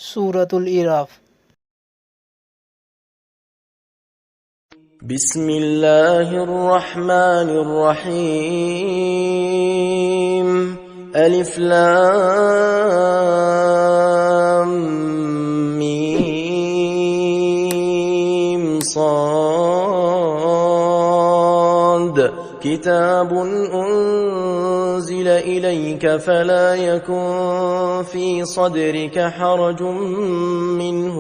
সূরাতুল ইরাফ। বিসমিল্লাহির রহমানির রহিম। আলিফ লাম মিম صاد كتاب أنزل إليك فلا يكن في صدرك حرج منه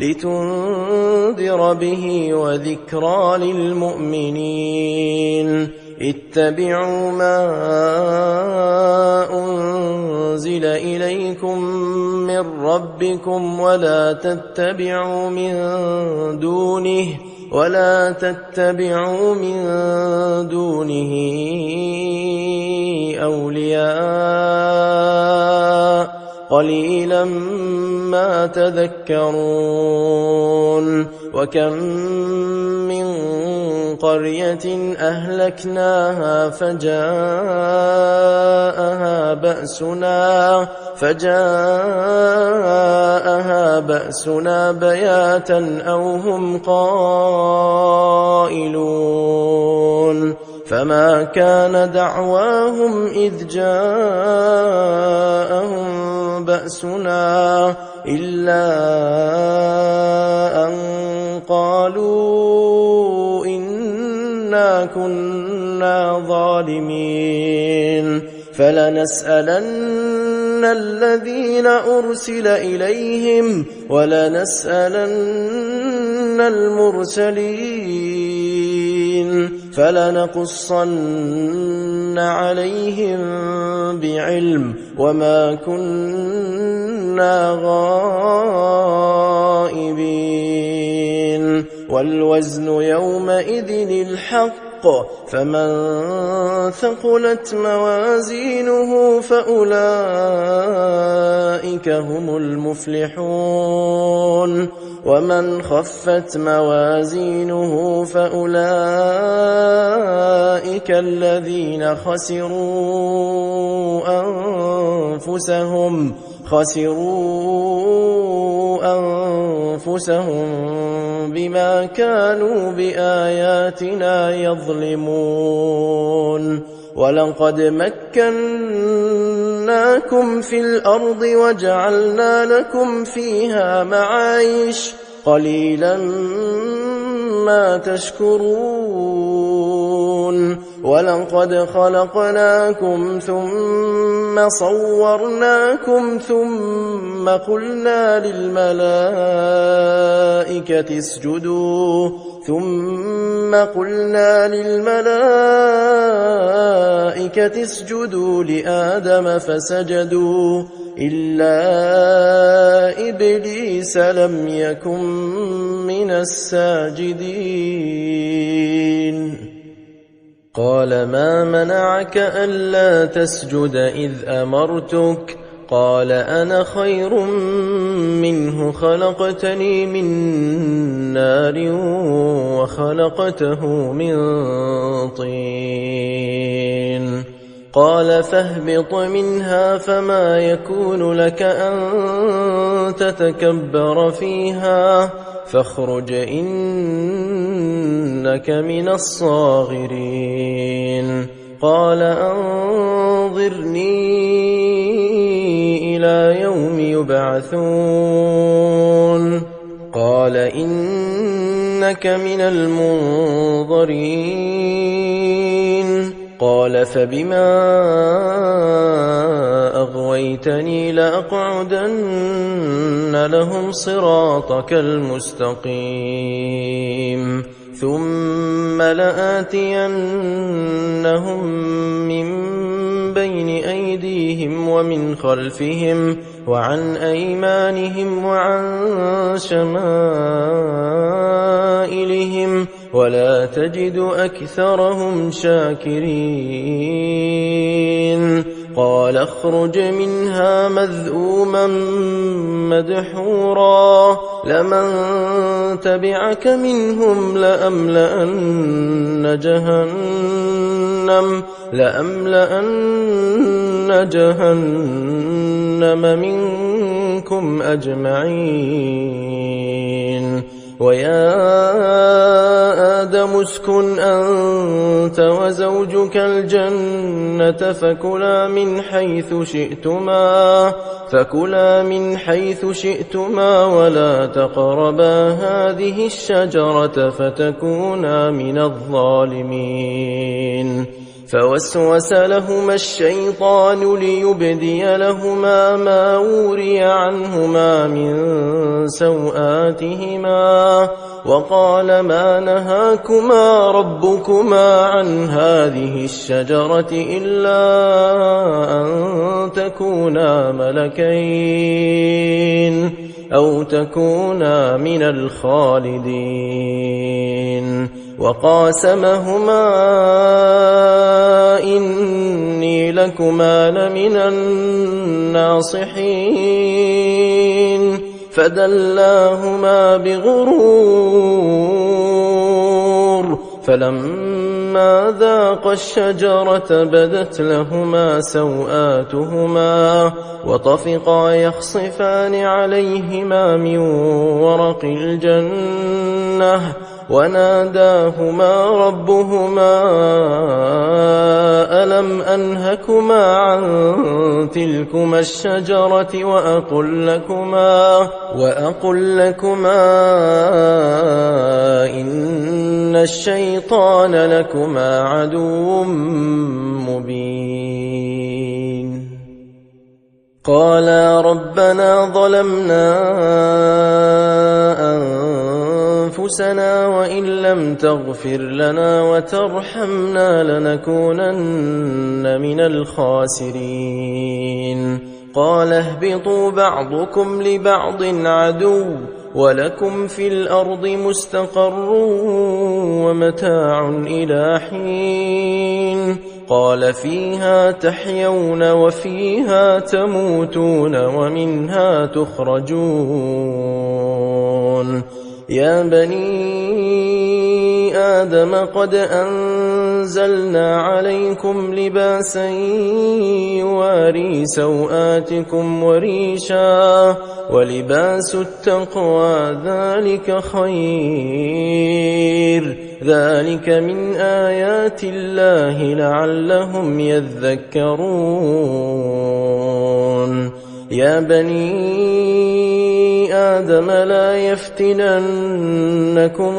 لتنذر به وذكرى للمؤمنين. اتبعوا ما أنزل إليكم من ربكم ولا تتبعوا من دونه أولياء قليلا ما تذكرون. وكم من قرية أهلكناها فجاءها بأسنا بياتا أو هم قائلون. فما كان دعواهم إذ جاءهم بأسنا إلا أن قالوا إنا كنا ظالمين. فلنسألن الذين أرسل إليهم ولنسألن المرسلين. فلنقصن عليهم بعلم وما كنا غائبين. والوزن يومئذ الحق فمن ثقلت موازينه فأولئك هم المفلحون. ومن خفت موازينه فأولئك الذين خسروا أنفسهم بما كانوا بآياتنا يظلمون. ولقد مكناكم في الأرض وجعلنا لكم فيها معايش قليلا ما تشكرون. ولقد خلقناكم ثم صورناكم ثم قلنا للملائكة اسجدوا لآدم فسجدوا إلا إبليس لم يكن من الساجدين. قال ما منعك ألا تسجد إذ أمرتك؟ قال أنا خير منه خلقتني من نار وخلقته من طين. قال فاهبط منها فما يكون لك أن تتكبر فيها فاخرج إنك من الصاغرين. قال أنظرني إلى يوم يبعثون. قال إنك من المنظرين. قال فبما أغويتني لأقعدن لهم صراطك المستقيم ثم لآتينهم من بين أيديهم ومن خلفهم وعن أيمانهم وعن شمائلهم ولا تجد أكثرهم شاكرين. قال اخرج منها مذءوما مدحورا لمن تبعك منهم لأملأن جهنم منكم أجمعين ويا آدم اسكن أنت وزوجك الجنة فكلا من حيث شئتما ولا تقربا هذه الشجرة فتكونا من الظالمين فوسوس لهما الشيطان ليبدي لهما ما وري عنهما من سوآتهما وقال ما نهاكما ربكما عن هذه الشجرة إلا أن تكونا ملكين أو تكونا من الخالدين وقاسمهما إني لكما لمن الناصحين فدلاهما بغرور فلما ذاقا الشجرة بدت لهما سوآتهما وطفقا يخصفان عليهما من ورق الجنة وناداهما ربهما ألم أنهكما عن تلكما الشجرة وأقل لكما إن الشيطان لكما عدو مبين قالا ربنا ظلمنا أنفسنا وإن لم تغفر لنا وترحمنا لنكونن من الخاسرين قال اهبطوا بعضكم لبعض عدو ولكم في الأرض مستقر ومتاع إلى حين قال فيها تحيون وفيها تموتون ومنها تخرجون يا بني آدم قد أنزلنا عليكم لباسا يواري سوآتكم وريشا ولباس التقوى ذلك خير ذلك من آيات الله لعلهم يذكرون يا بني آدم لا يفتننكم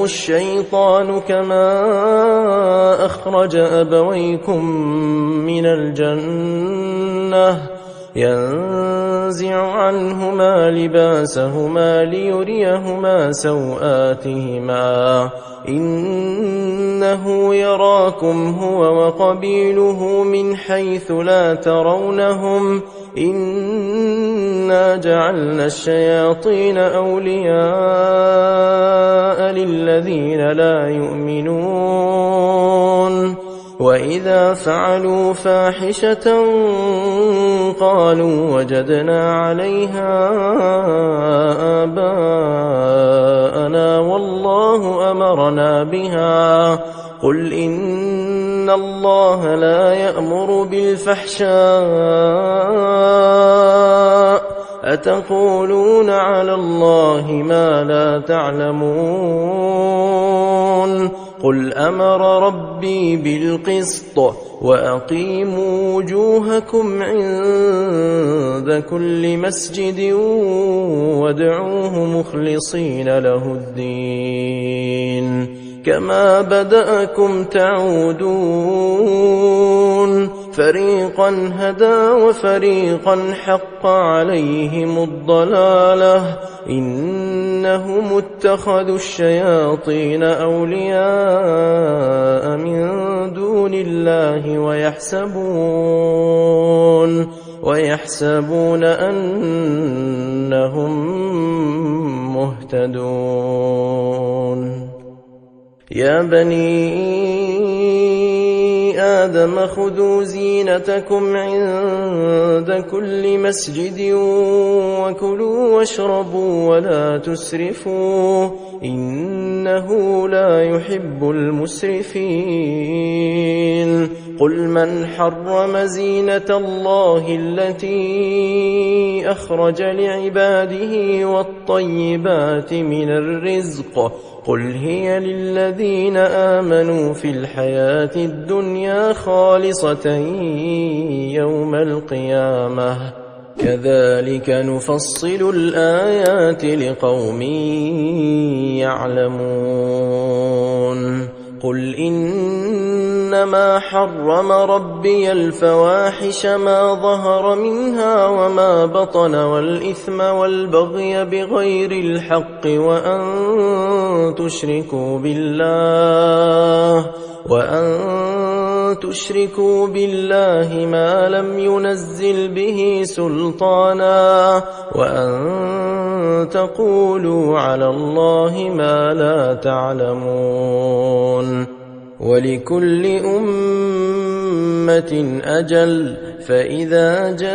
الشيطان كما أخرج أبويكم من الجنة ينزع عنهما لباسهما ليريهما سوآتهما إنه يراكم هو وقبيله من حيث لا ترونهم إنا جعلنا الشياطين أولياء للذين لا يؤمنون وإذا فعلوا فاحشة قالوا وجدنا عليها آباءنا والله أمرنا بها قل إن الله لا يأمر بالفحشاء أتقولون على الله ما لا تعلمون قل أمر ربي بالقسط وأقيموا وجوهكم عند كل مسجد وادعوه مخلصين له الدين كما بدأكم تعودون فريقا هدى وفريقا حق عليهم الضلالة إنهم اتخذوا الشياطين أولياء من دون الله ويحسبون أنهم مهتدون يا بني آدم خذوا زينتكم عند كل مسجد وكلوا واشربوا ولا تسرفوا إنه لا يحب المسرفين قل من حرم زينة الله التي أخرج لعباده والطيبات من الرزق قل هي للذين آمنوا في الحياة الدنيا خالصة يوم القيامة كذلك نفصل الآيات لقوم يعلمون قل إنما حرم ربي الفواحش ما ظهر منها وما بطن والإثم والبغي بغير الحق وأن تشركوا بالله ما لم ينزل به سلطانا وأن تقولوا على الله ما لا تعلمون ولكل أمة أجل فإذا جاء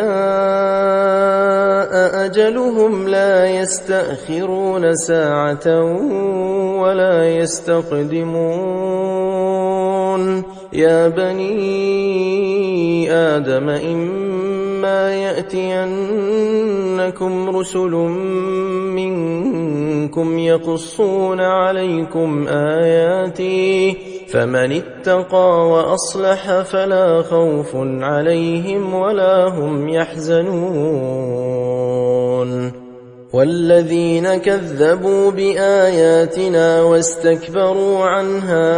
أجلهم لا يستأخرون ساعة ولا يستقدمون يا بني آدم إما يأتينكم رسل منكم يقصون عليكم آياتي فمن اتقى وأصلح فلا خوف عليهم ولا هم يحزنون والذين كذبوا بآياتنا واستكبروا عنها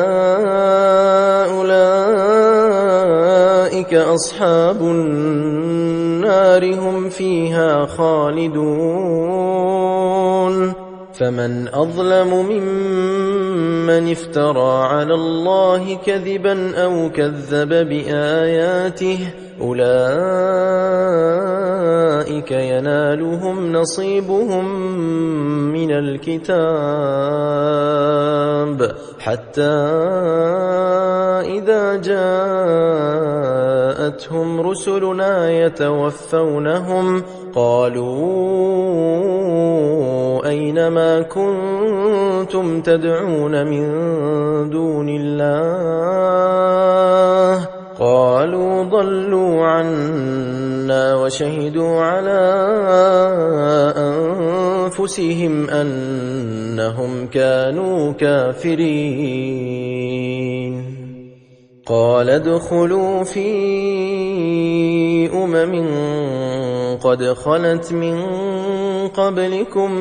أولئك أصحاب النار هم فيها خالدون فمن أظلم ممن افترى على الله كذبا أو كذب بآياته أولئك ينالهم نصيبهم من الكتاب حتى إذا جاءتهم رسلنا يتوفونهم قالوا أينما كنتم تدعون من دون الله قالوا ضلوا عنا وشهدوا على أنفسهم أنهم كانوا كافرين قال ادخلوا في أمم قد خلت من قبلكم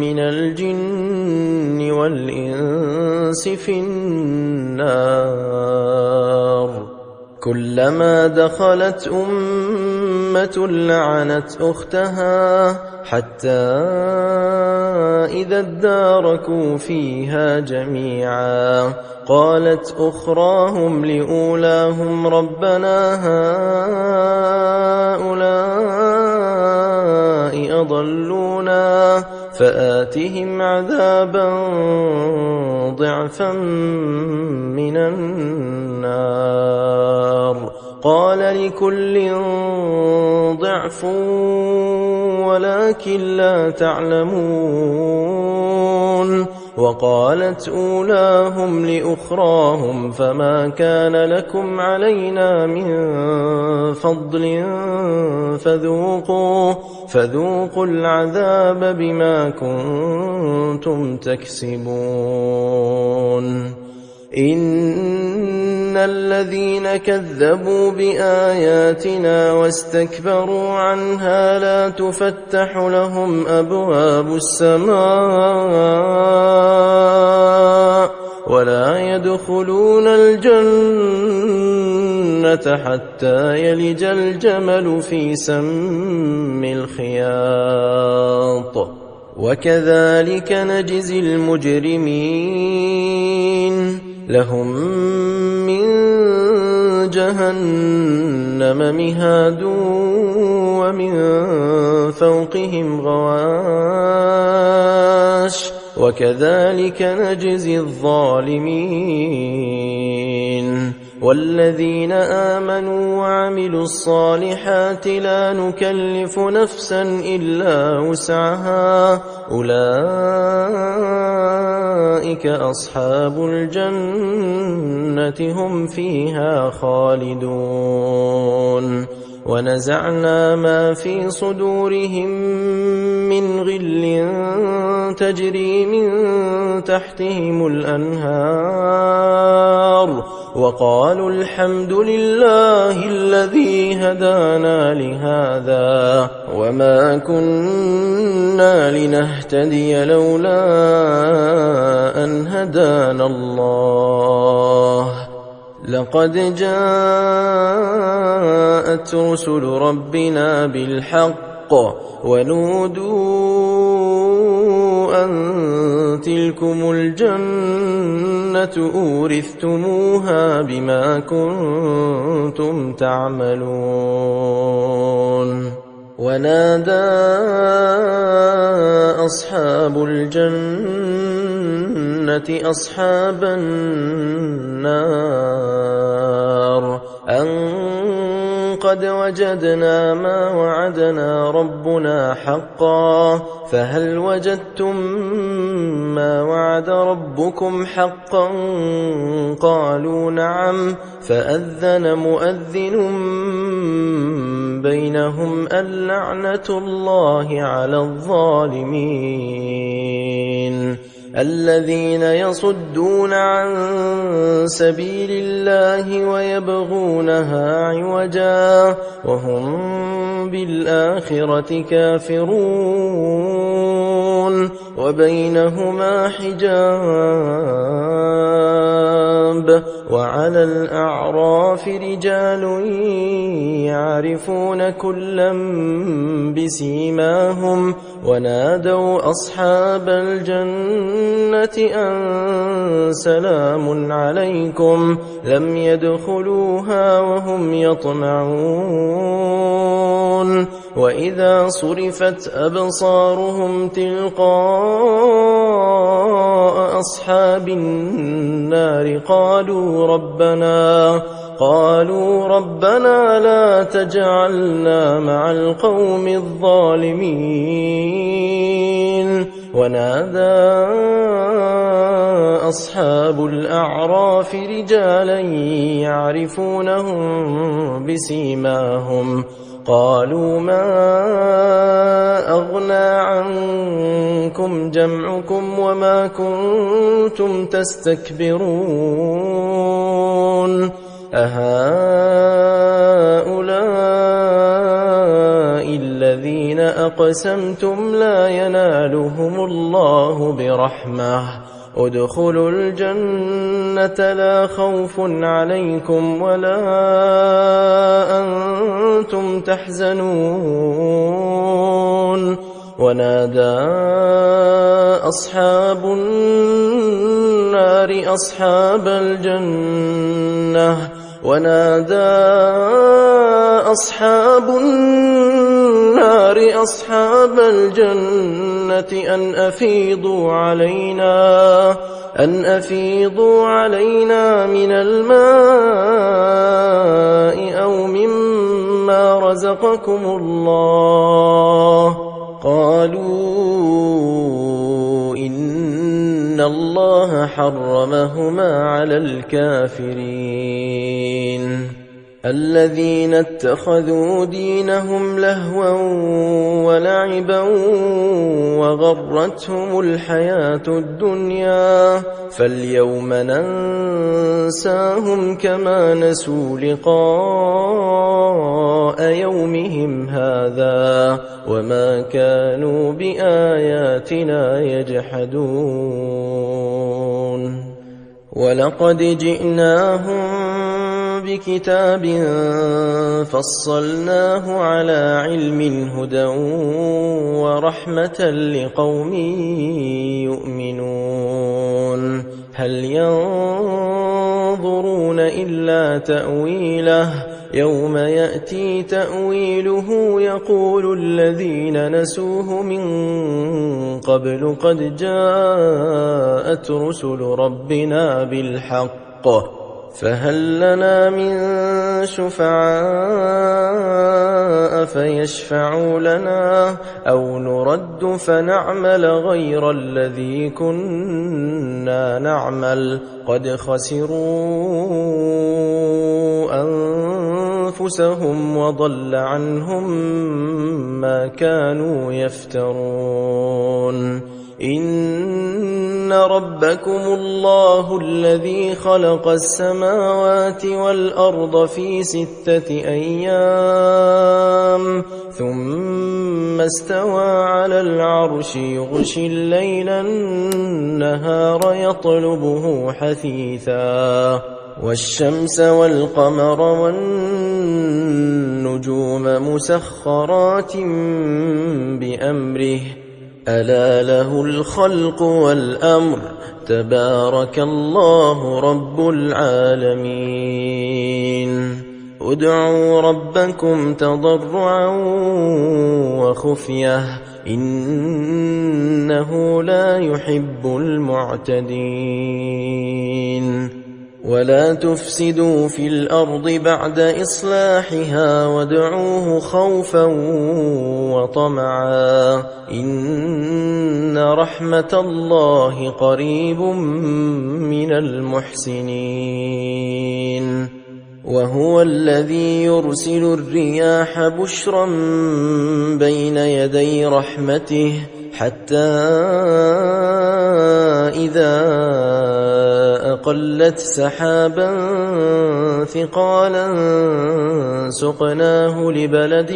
من الجن والإنس في النار كلما دخلت أمة لعنت أختها حتى إذا اداركوا فيها جميعا قالت أخراهم لأولاهم ربنا هؤلاء أضلونا فآتهم عذابا ضعفا من النار قال لكل ضعف ولكن لا تعلمون وقالت أولاهم لأخراهم فما كان لكم علينا من فضل فذوقوا العذاب بما كنتم تكسبون إن الذين كذبوا بآياتنا واستكبروا عنها لا تفتح لهم أبواب السماء ولا يدخلون الجنة حتى يلج الجمل في سم الخياط وكذلك نجزي المجرمين لهم من جهنم مهاد ومن فوقهم غواش وكذلك نجزي الظالمين والذين آمنوا وعملوا الصالحات لا نكلف نفسا إلا وسعها أولئك أصحاب الجنة هم فيها خالدون ونزعنا ما في صدورهم من غل تجري من تحتهم الأنهار وقالوا الحمد لله الذي هدانا لهذا وما كنا لنهتدي لولا أن هدانا الله لقد جاءت رسل ربنا بالحق ونودوا أن تلكم الجنة أورثتموها بما كنتم تعملون ونادى أصحاب الجنة أصحاب النار أن قد وجدنا ما وعدنا ربنا حقا فهل وجدتم ما وعد ربكم حقا قالوا نعم فأذن مؤذن بينهم اللعنة الله على الظالمين الذين يصدون عن سبيل الله ويبغونها عوجا وهم بالآخرة كافرون وبينهما حجاب وعلى الأعراف رجال يعرفون كلا بسيماهم ونادوا أصحاب الجنة أن سلام عليكم لم يدخلوها وهم يطمعون وإذا صرفت أبصارهم تلقاء أصحاب النار قالوا ربنا لا تجعلنا مع القوم الظالمين ونادى أصحاب الأعراف رجالا يعرفونهم بسيماهم قالوا ما أغنى عنكم جمعكم وما كنتم تستكبرون أهؤلاء الذين أقسمتم لا ينالهم الله برحمة ادخلوا الجنة لا خوف عليكم ولا أنتم تحزنون ونادى أصحاب النار أصحاب الجنة أن أفيضوا علينا من الماء أو مما رزقكم الله قالوا إن الله حرمهما على الكافرين الذين اتخذوا دينهم لهوا ولعبا وغرتهم الحياة الدنيا فاليوم ننساهم كما نسوا لقاء يومهم هذا وما كانوا بآياتنا يجحدون ولقد جئناهم بكتاب فصلناه على علم هدى ورحمة لقوم يؤمنون هل ينظرون إلا تأويله يوم يأتي تأويله يقول الذين نسوه من قبل قد جاءت رسل ربنا بالحق فهل لنا من شفعاء فيشفعوا لنا أو نرد فنعمل غير الذي كنا نعمل قد خسروا أنفسهم وضل عنهم ما كانوا يفترون إن ربكم الله الذي خلق السماوات والأرض في 6 أيام ثم استوى على العرش يغشي الليل النهار يطلبه حثيثا والشمس والقمر والنجوم مسخرات بأمره ألا له الخلق والأمر تبارك الله رب العالمين ادعوا ربكم تضرعا وخفية إنه لا يحب المعتدين ولا تفسدوا في الأرض بعد إصلاحها وادعوه خوفا وطمعا إن رحمة الله قريب من المحسنين وهو الذي يرسل الرياح بشرا بين يدي رحمته حتى إذا أقلت سحابا ثقالا سقناه لبلد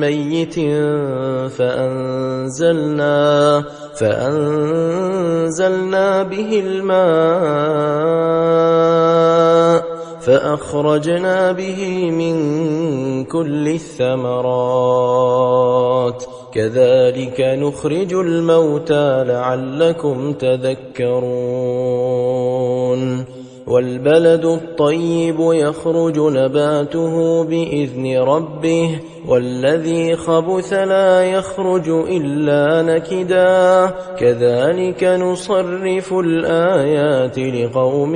ميت فأنزلنا به الماء فأخرجنا به من كل الثمرات كذلك نخرج الموتى لعلكم تذكرون والبلد الطيب يخرج نباته بإذن ربه والذي خبث لا يخرج إلا نكدا كذلك نصرف الآيات لقوم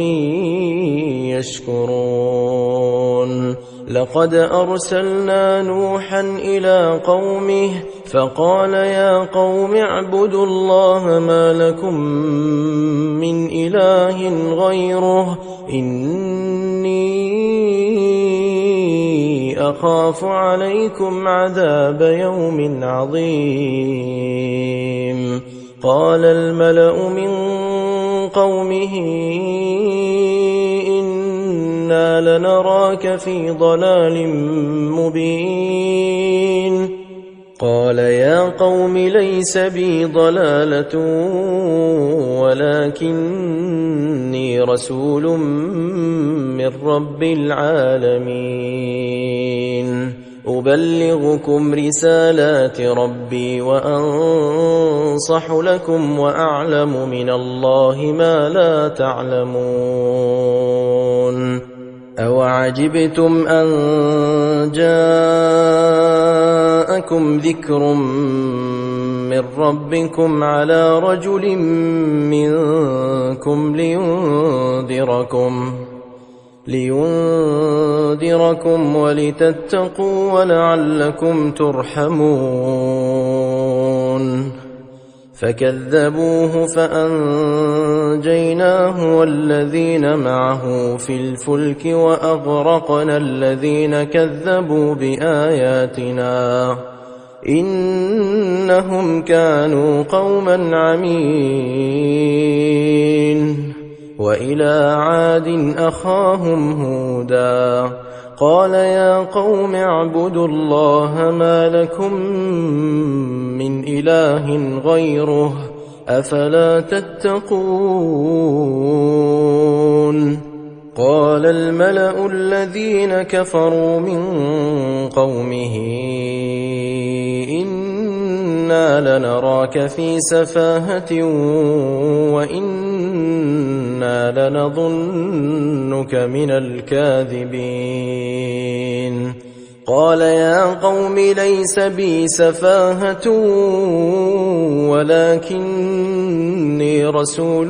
يشكرون لقد أرسلنا نوحا إلى قومه فقال يا قوم اعبدوا الله ما لكم من إله غيره إني أخاف عليكم عذاب يوم عظيم قال الملأ من قومه إنا لنراك في ضلال مبين قال يا قوم ليس بي ضلالة ولكني رسول من رب العالمين أبلغكم رسالات ربي وأنصح لكم وأعلم من الله ما لا تعلمون أوعجبتم أن جاءكم ذكر من ربكم على رجل منكم لينذركم ولتتقوا ولعلكم ترحمون فكذبوه فأنجيناه والذين معه في الفلك وأغرقنا الذين كذبوا بآياتنا إنهم كانوا قوما عمين وإلى عاد أخاهم هودا قال يا قوم اعبدوا الله ما لكم من إله غيره أفلا تتقون قال الملأ الذين كفروا من قومه إنا لنراك في سفاهة وإنا لنظنك من الكاذبين قال يا قوم ليس بي سفاهة ولكني رسول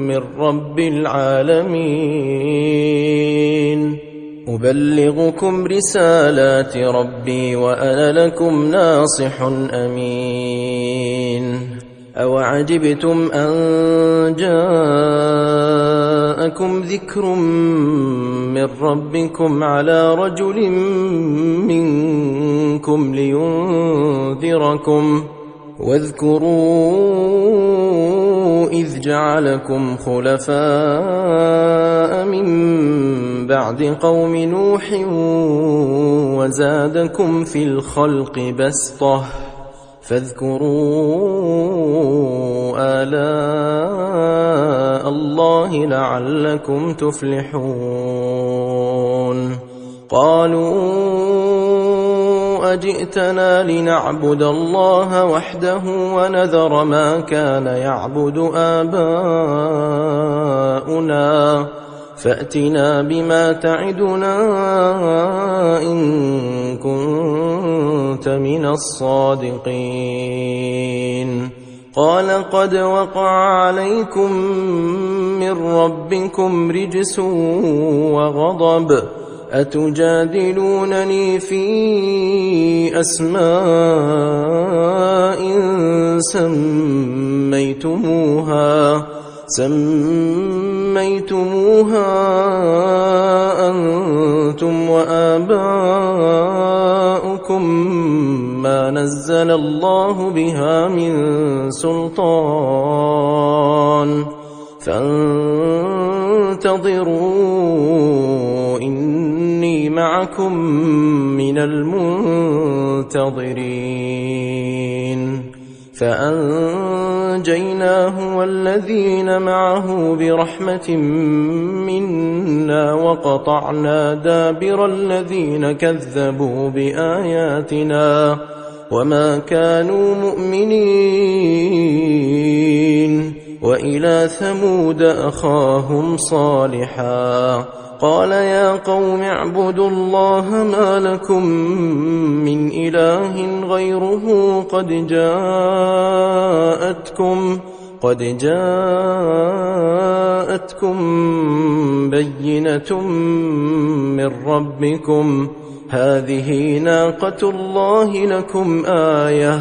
من رب العالمين أبلغكم رسالات ربي وأنا لكم ناصح أمين أوعجبتم أن جاءكم ذكر من ربكم على رجل منكم لينذركم واذكروا إذ جعلكم خلفاء من بعد قوم نوح وزادكم في الخلق بسطة فاذكروا آلاء الله لعلكم تفلحون قالوا أجئتنا لنعبد الله وحده ونذر ما كان يعبد آباؤنا فأتنا بما تعدنا إن كنت من الصادقين قال قد وقع عليكم من ربكم رجس وغضب أتجادلونني في أسماء سميتموها أنتم وآباؤكم ما نزل الله بها من سلطان فانتظروا إني معكم من المنتظرين فأنجيناه والذين معه برحمة منا وقطعنا دابر الذين كذبوا بآياتنا وما كانوا مؤمنين وإلى ثمود أخاهم صالحا قال يا قوم اعبدوا الله ما لكم من إله غيره قد جاءتكم بينة من ربكم هذه ناقة الله لكم آية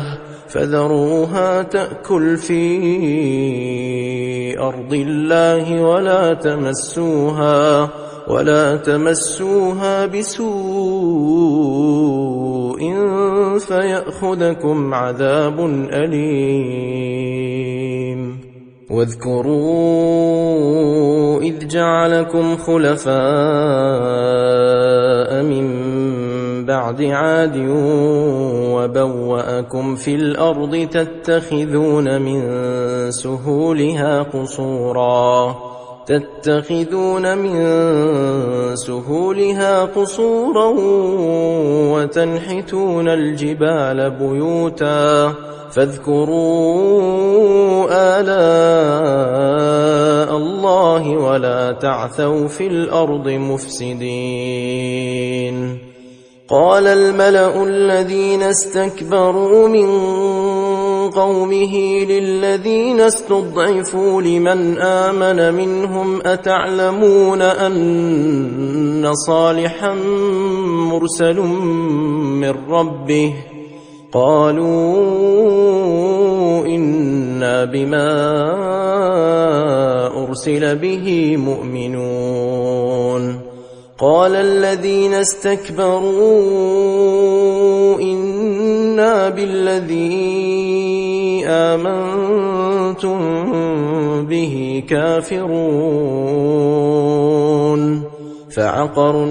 فذروها تأكل في أرض الله ولا تمسوها بسوء فيأخذكم عذاب أليم واذكروا إذ جعلكم خلفاء من بعد عاد وبوأكم في الأرض تتخذون من سهولها قصورا وتنحتون الجبال بيوتا فاذكروا آلاء الله ولا تعثوا في الأرض مفسدين قال الملأ الذين استكبروا من قومه للذين استضعفوا لمن آمن منهم أتعلمون أن صالحا مرسل من ربه قالوا إنا بما أرسل به مؤمنون قال الذين استكبروا إنا بالذي آمنتم به كافرون فعقروا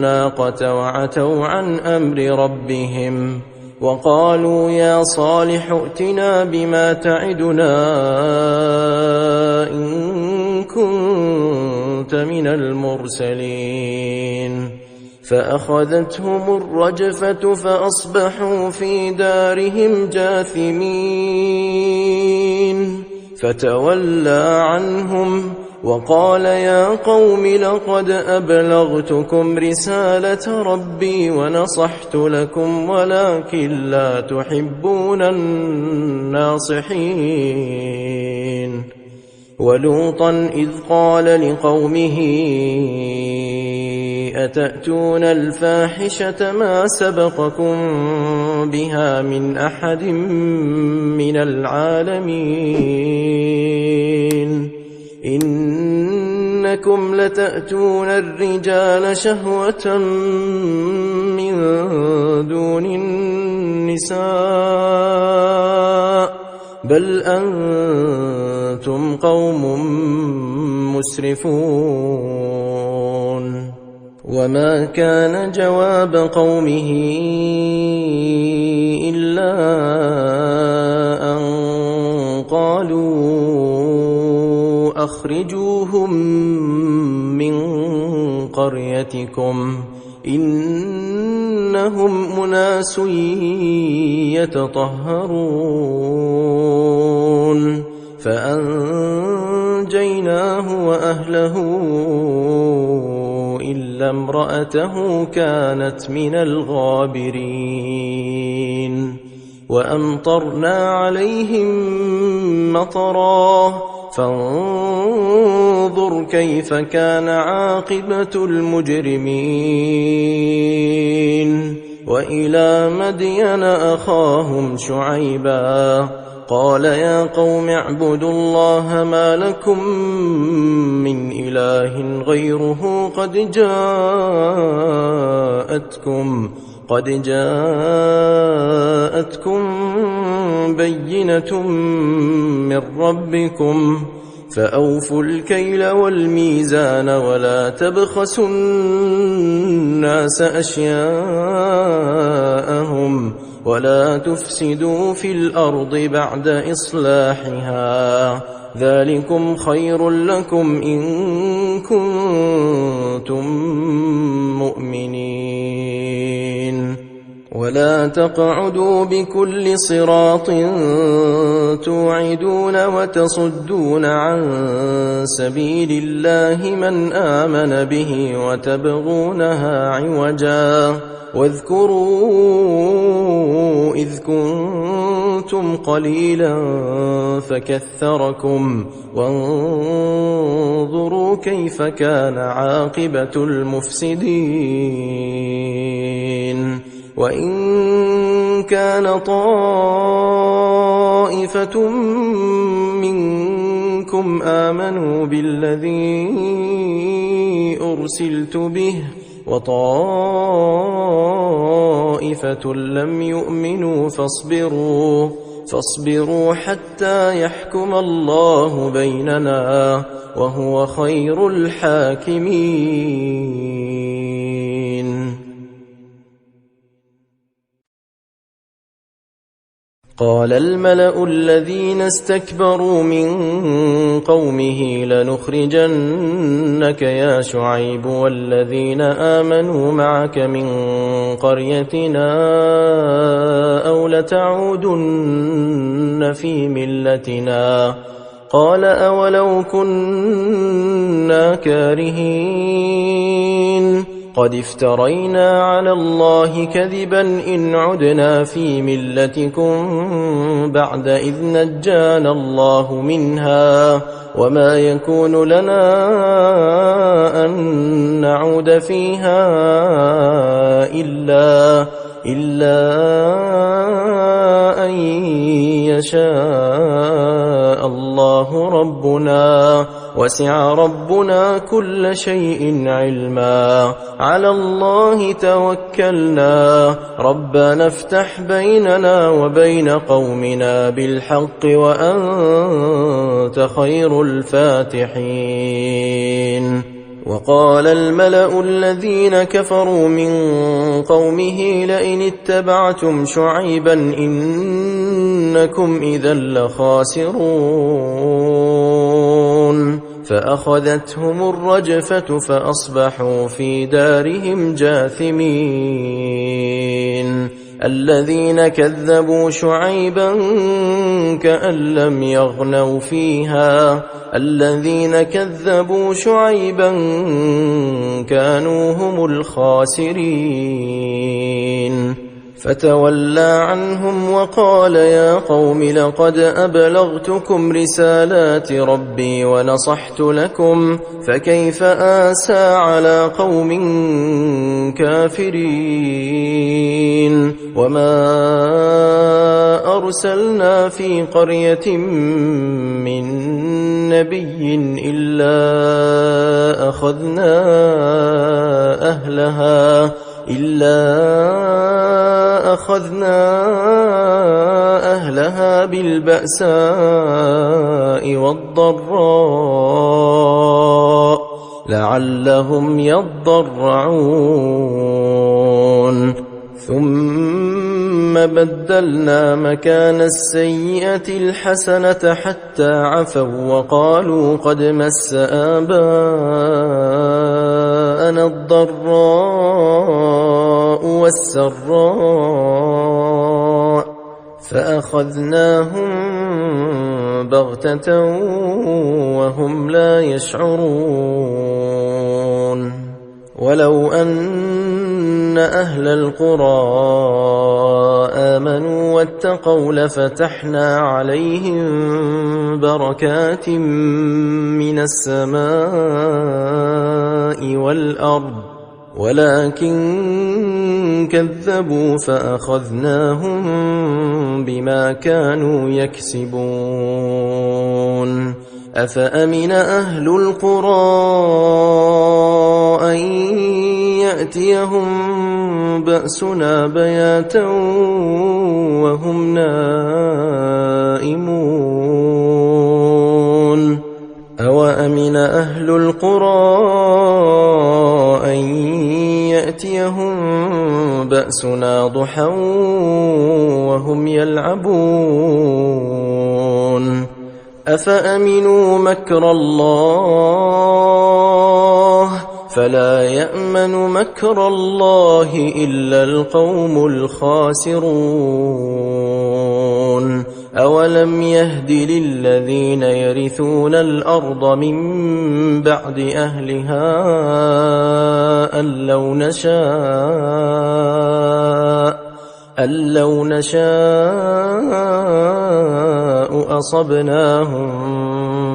الناقة وعتوا عن أمر ربهم وقالوا يا صالح ائتنا بما تعدنا إن كنت من المرسلين فأخذتهم الرجفة فأصبحوا في دارهم جاثمين فتولى عنهم وقال يا قوم لقد أبلغتكم رسالة ربي ونصحت لكم ولكن لا تحبون الناصحين ولوطا إذ قال لقومه أتأتون الفاحشة ما سبقكم بها من أحد من العالمين إنكم لتأتون الرجال شهوة من دون النساء بل أنتم قوم مسرفون وما كان جواب قومه إلا أن قالوا أخرجوهم من قريتكم إنهم أناس يتطهرون فأنجيناه وأهله إلا امرأته كانت من الغابرين وأمطرنا عليهم مطرا فانظر كيف كان عاقبة المجرمين وإلى مدين أخاهم شعيبا قال يا قوم اعبدوا الله ما لكم من إله غيره قد جاءتكم بينة من ربكم فأوفوا الكيل والميزان ولا تبخسوا الناس أشياءهم ولا تفسدوا في الأرض بعد إصلاحها ذلكم خير لكم إن كنتم مؤمنين ولا تقعدوا بكل صراط توعدون وتصدون عن سبيل الله من آمن به وتبغونها عوجا واذكروا إذ كنتم قليلا فكثركم وانظروا كيف كان عاقبة المفسدين وإن كان طائفة منكم آمنوا بالذي أرسلت به وطائفة لم يؤمنوا فاصبروا حتى يحكم الله بيننا وهو خير الحاكمين. قال الملأ الذين استكبروا من قومه لنخرجنك يا شعيب والذين آمنوا معك من قريتنا أو لتعودن في ملتنا قال أولو كنا كارهين قد افترينا على الله كذبا إن عدنا في ملتكم بعد إذ نجانا الله منها وما يكون لنا أن نعود فيها إلا أن يشاء الله ربنا وسع ربنا كل شيء علما على الله توكلنا ربنا افتح بيننا وبين قومنا بالحق وأنت خير الفاتحين. وقال الملأ الذين كفروا من قومه لئن اتبعتم شعيبا إنكم إذا لخاسرون فأخذتهم الرجفة فأصبحوا في دارهم جاثمين. الذين كذبوا شعيبا كأن لم يغنوا فيها الذين كذبوا شعيبا كانوا هم الخاسرين. فتولى عنهم وقال يا قوم لقد أبلغتكم رسالات ربي ونصحت لكم فكيف آسى على قوم كافرين وما أرسلنا في قرية من نبي إلا أخذنا أهلها بالبأساء والضراء لعلهم يضرعون ثم بدلنا مكان السيئة الحسنة حتى عفوا وقالوا قد مس آباءنا الضراء والسراء فأخذناهم بغتة وهم لا يشعرون ولو أن أهل القرى آمنوا واتقوا لفتحنا عليهم بركات من السماء والأرض ولكن كذبوا فأخذناهم بما كانوا يكسبون أفأمن أهل القرى أن يأتيهم بأسنا بياتا وهم نائمون أوأمن أهل القرى أن يأتيهم بأسنا ضحى وهم يلعبون أفأمنوا مكر الله فلا يأمن مكر الله إلا القوم الخاسرون أولم يهد للذين يرثون الأرض من بعد أهلها أن لو نشاء أصبناهم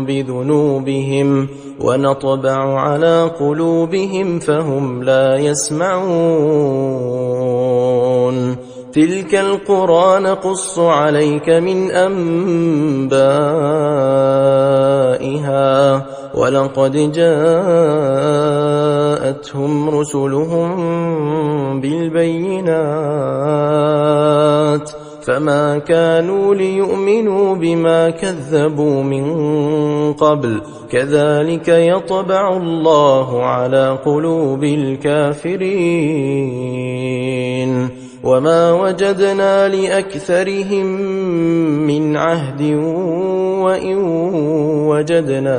بذنوبهم ونطبع على قلوبهم فهم لا يسمعون تلك القرى نقص عليك من أنبائها ولقد جاءتهم رسلهم بالبينات فما كانوا ليؤمنوا بما كذبوا من قبل كذلك يطبع الله على قلوب الكافرين وما وجدنا لأكثرهم من عهد وإن وجدنا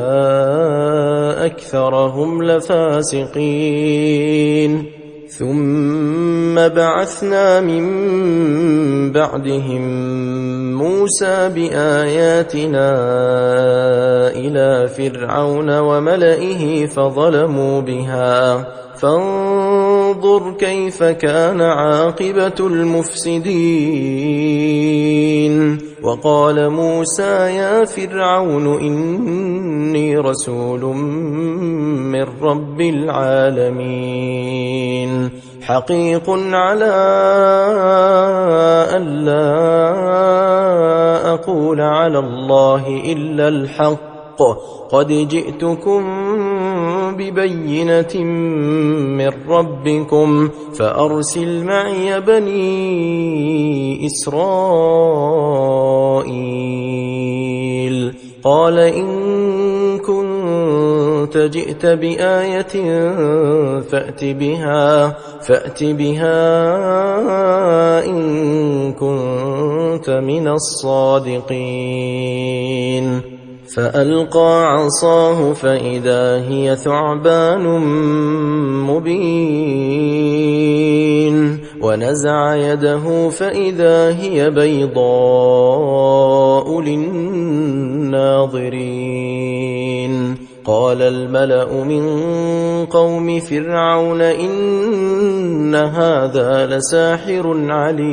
أكثرهم لفاسقين ثم بعثنا من بعدهم موسى بآياتنا إلى فرعون وملئه فظلموا بها فانظر كيف كان عاقبة المفسدين وقال موسى يا فرعون إني رسول من رب العالمين حقيق على ألا أقول على الله إلا الحق قد جئتكم ببينة من ربكم فأرسل معي بني إسرائيل قال إن كنت جئت بآية فأت بها إن كنت من الصادقين فألقى عصاه فإذا هي ثعبان مبين ونزع يده فإذا هي بيضاء للناظرين قال الملأ من قوم فرعون إن هذا لساحر عليم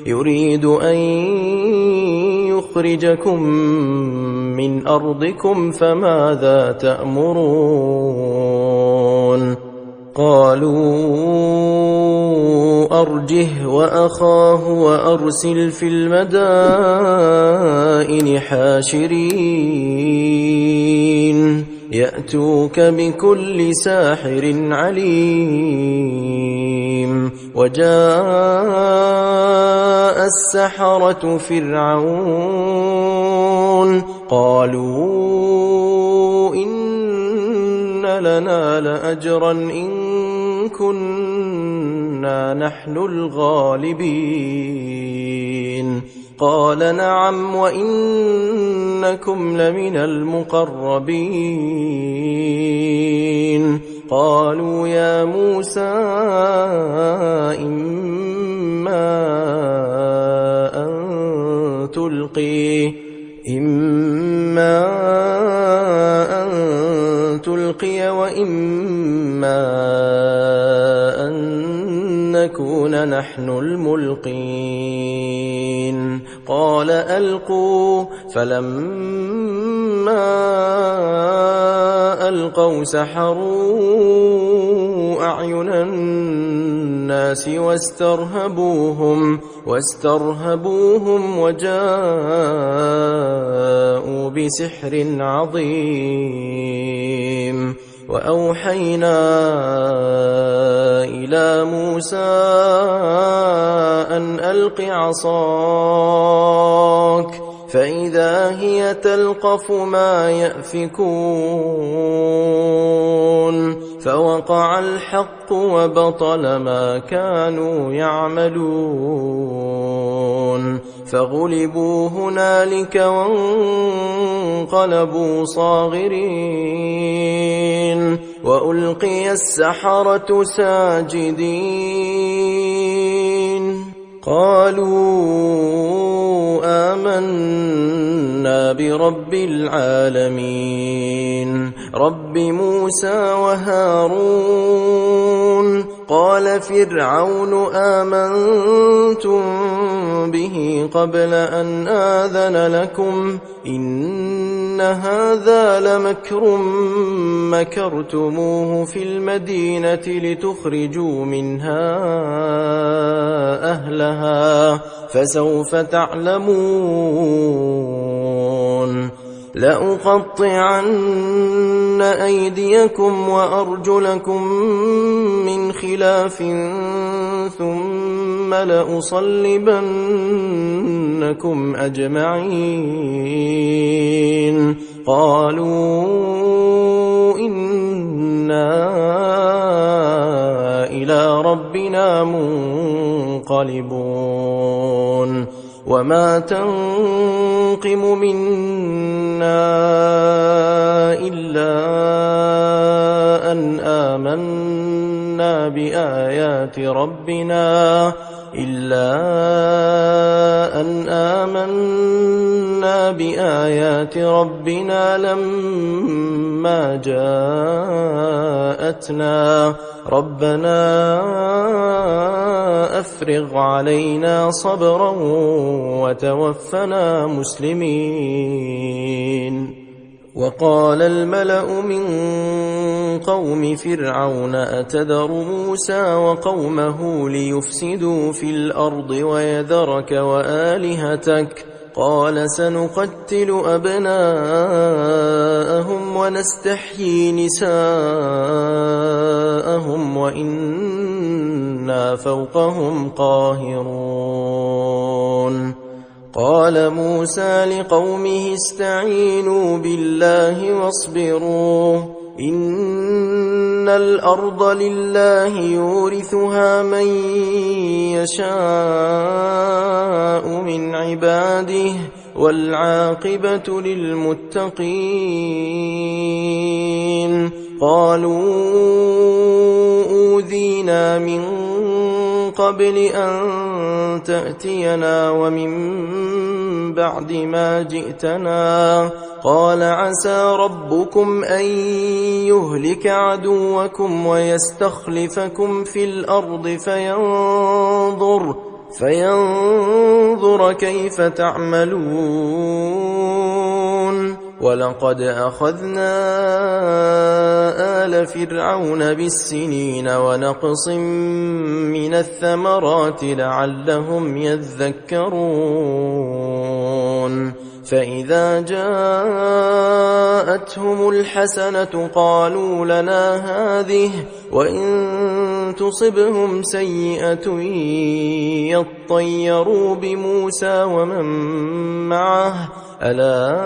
يريد أن يخرجكم من أرضكم فماذا تأمرون قالوا أرجه وأخاه وأرسل في المدائن حاشرين يأتوك بكل ساحر عليم وجاء السحرة فرعون قالوا إن لنا لأجرا إن كنا نحن الغالبين قال نعم وإنكم لمن المقربين قالوا يا موسى إما أن تلقي وإما أن نكون نحن الملقين قال ألقوا فلما ألقوا سحروا أعين الناس واسترهبوهم وجاءوا بسحر عظيم وأوحينا إلى موسى أن ألق عصاك فإذا هي تلقف ما يأفكون فوقع الحق وبطل ما كانوا يعملون فغلبوا هنالك وانقلبوا صاغرين وألقي السحرة ساجدين قالوا آمنا برب العالمين رب موسى وهارون قال فرعون آمنتم به قبل أن آذن لكم إن هذا لمكر مكرتموه في المدينة لتخرجوا منها أهلها فسوف تعلمون لأقطعن أيديكم وأرجلكم من خلاف ثم لأصلبنكم أجمعين قالوا إنا إلى ربنا منقلبون وما تنقم منا إلا أن آمنا بآيات ربنا لما جاءتنا ربنا أفرغ علينا صبرا وتوفنا مسلمين وقال الملأ من قوم فرعون أتذر موسى وقومه ليفسدوا في الأرض ويذرك وآلهتك قال سنقتل أبناءهم ونستحيي نساءهم وإنا فوقهم قاهرون قال موسى لقومه استعينوا بالله واصبروا إن الأرض لله يورثها من يشاء من عباده والعاقبة للمتقين قالوا أوذينا من قبل أن تأتينا ومن بعد ما جئتنا. قال عسى ربكم أن يهلك عدوكم ويستخلفكم في الأرض فينظر كيف تعملون. ولقد أخذنا آل فرعون بالسنين ونقص من الثمرات لعلهم يذكرون. فإذا جاءتهم الحسنة قالوا لنا هذه، وإن تصبهم سيئة يطيروا بموسى ومن معه، ألا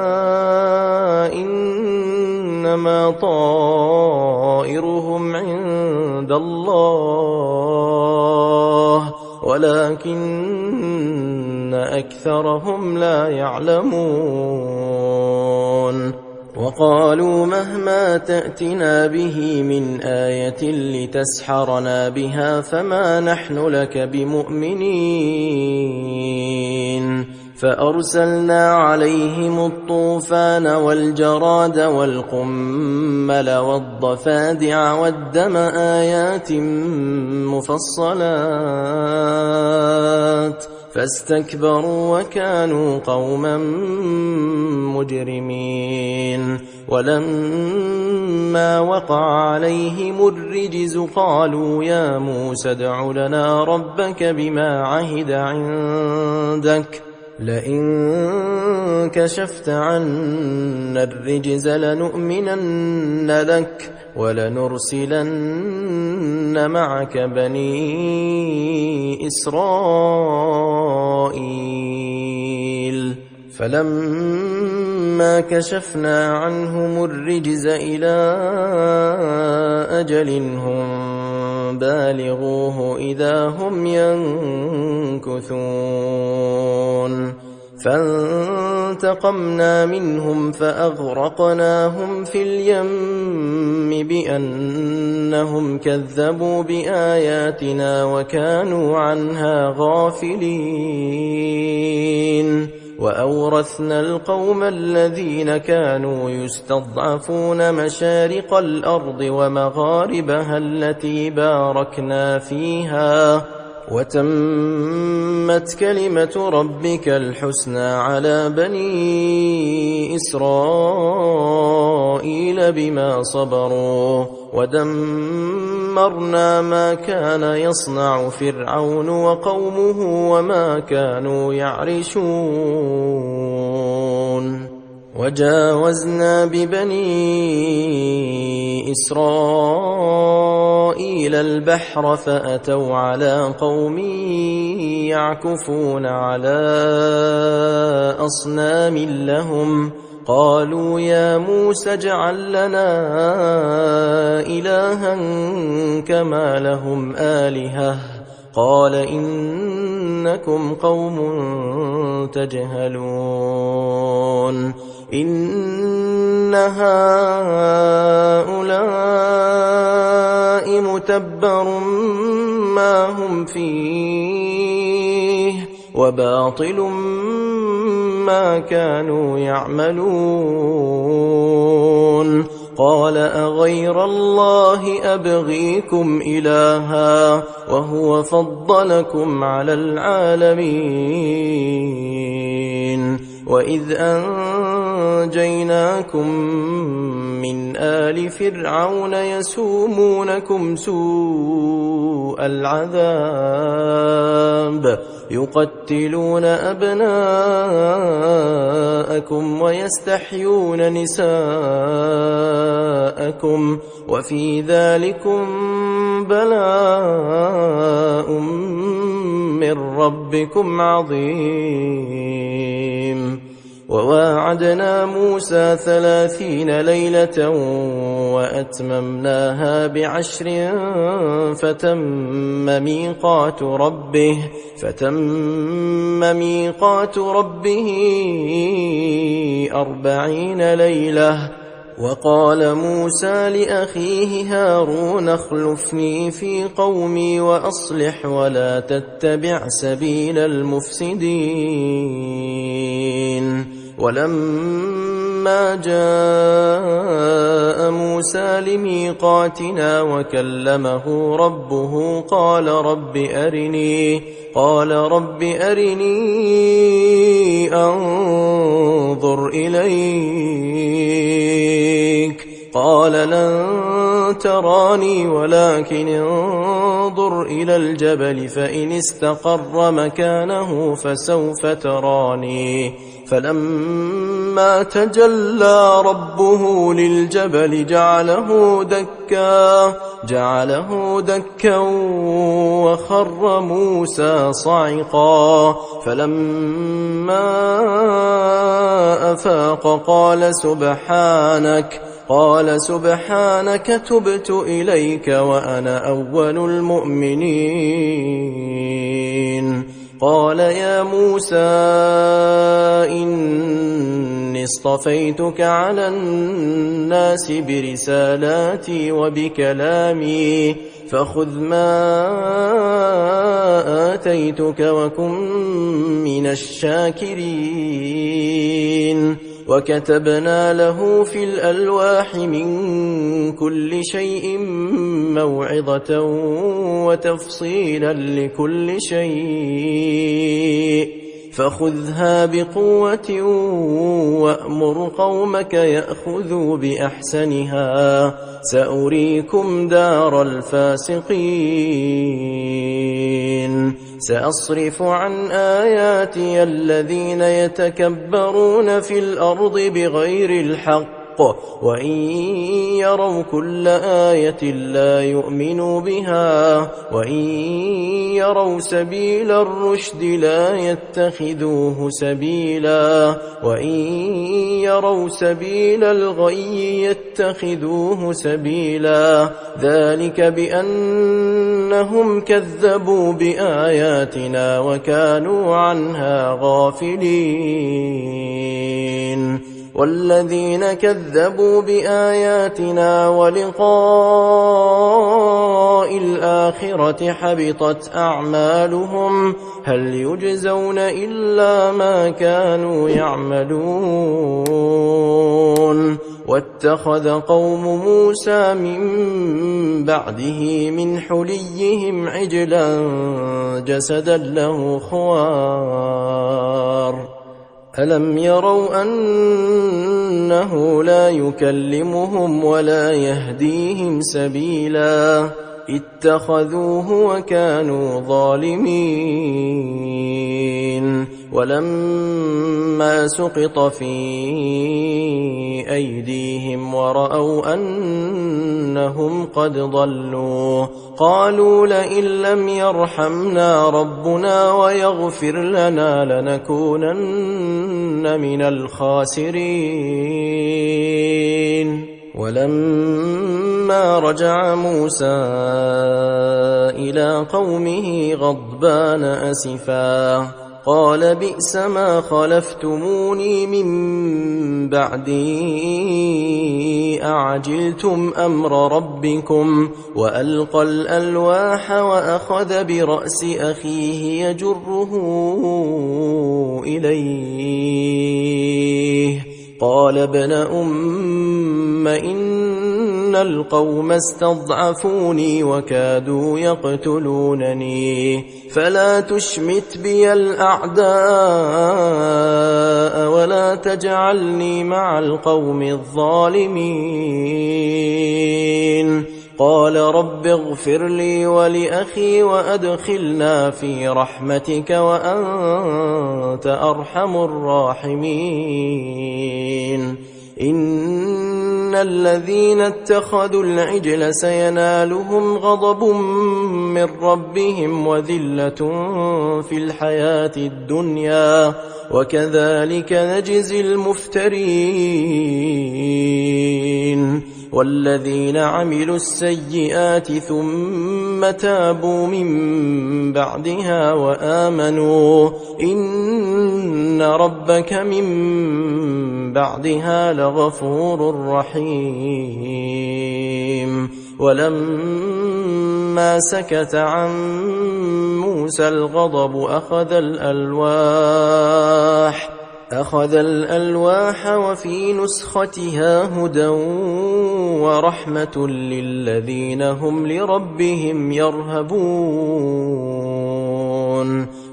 إنما طائرهم عند الله ولكن أكثرهم لا يعلمون. وقالوا مهما تأتنا به من آية لتسحرنا بها فما نحن لك بمؤمنين. فأرسلنا عليهم الطوفان والجراد والقمل والضفادع والدم آيات مفصلات فاستكبروا وكانوا قوما مجرمين. ولما وقع عليهم الرجز قالوا يا موسى ادع لنا ربك بما عهد عندك لئن كشفت عنا الرجز لنؤمنن لك ولنرسلن معك بني إسرائيل. فلما كشفنا عنهم الرجز إلى أجل هم بالغوه إذا هم ينكثون. فانتقمنا منهم فأغرقناهم في اليم بأنهم كذبوا بآياتنا وكانوا عنها غافلين. وأورثنا القوم الذين كانوا يستضعفون مشارق الأرض ومغاربها التي باركنا فيها وتمت كلمة ربك الحسنى على بني إسرائيل بما صبروا ودمرنا ما كان يصنع فرعون وقومه وما كانوا يعرشون. وجاوزنا ببني إسرائيل البحر فأتوا على قوم يعكفون على أصنام لهم قالوا يا موسى اجعل لنا إلها كما لهم آلهة قال إنكم قوم تجهلون. إن هؤلاء متبر ما هم فيه وباطل ما كانوا يعملون. قال أغير الله أبغيكم إلها وهو فضلكم على العالمين. وإذ أنجيناكم من آل فرعون يسومونكم سوء العذاب يقتلون أبناءكم ويستحيون نساءكم وفي ذلكم بلاء من ربكم عظيم. وواعدنا موسى 30 ليلة وأتممناها ب10 فتم ميقات ربه 40 ليلة وقال موسى لأخيه هارون اخلفني في قومي وأصلح ولا تتبع سبيل المفسدين. ولما جاء موسى لميقاتنا وكلمه ربه قال رب أرني أنظر إليك. قال لن تراني ولكن انظر إلى الجبل فإن استقر مكانه فسوف تراني. فلما تجلى ربه للجبل جعله دكا وخر موسى صعقا. فلما أفاق قال سبحانك تبت إليك وأنا أول المؤمنين. قال يا موسى إني اصطفيتك على الناس برسالاتي وبكلامي فخذ ما آتيتك وكن من الشاكرين. وكتبنا له في الألواح من كل شيء موعظة وتفصيلا لكل شيء فخذها بقوة وأمر قومك يأخذوا بأحسنها سأريكم دار الفاسقين. سأصرف عن آياتي الذين يتكبرون في الأرض بغير الحق وإن يروا كل آية لا يؤمنوا بها وإن يروا سبيل الرشد لا يتخذوه سبيلا وإن يروا سبيل الغي يتخذوه سبيلا. ذلك بأنهم كذبوا بآياتنا وكانوا عنها غافلين. والذين كذبوا بآياتنا ولقاء الآخرة حبطت أعمالهم هل يجزون إلا ما كانوا يعملون. واتخذ قوم موسى من بعده من حليهم عجلا جسدا له خوار. ألم يروا أنه لا يكلمهم ولا يهديهم سبيلا اتخذوه وكانوا ظالمين. ولما سقط في أيديهم ورأوا أنهم قد ضلوا قالوا لئن لم يرحمنا ربنا ويغفر لنا لنكونن من الخاسرين. ولما رجع موسى إلى قومه غضبان أسفا قال بئس ما خلفتموني من بعدي أعجلتم أمر ربكم. وألقى الألواح وأخذ برأس أخيه يجره إليه قال ابن أم إن القوم استضعفوني وكادوا يقتلونني فلا تشمت بي الأعداء ولا تجعلني مع القوم الظالمين. قال رب اغفر لي ولأخي وأدخلنا في رحمتك وأنت أرحم الراحمين. إن الذين اتخذوا العجل سينالهم غضب من ربهم وذلة في الحياة الدنيا وكذلك نجزي المفترين. والذين عملوا السيئات ثم تابوا من بعدها وآمنوا إن إن ربك من بعدها لغفور رحيم. ولما سكت عن موسى الغضب أخذ الألواح وفي نسختها هدى ورحمة للذين هم لربهم يرهبون.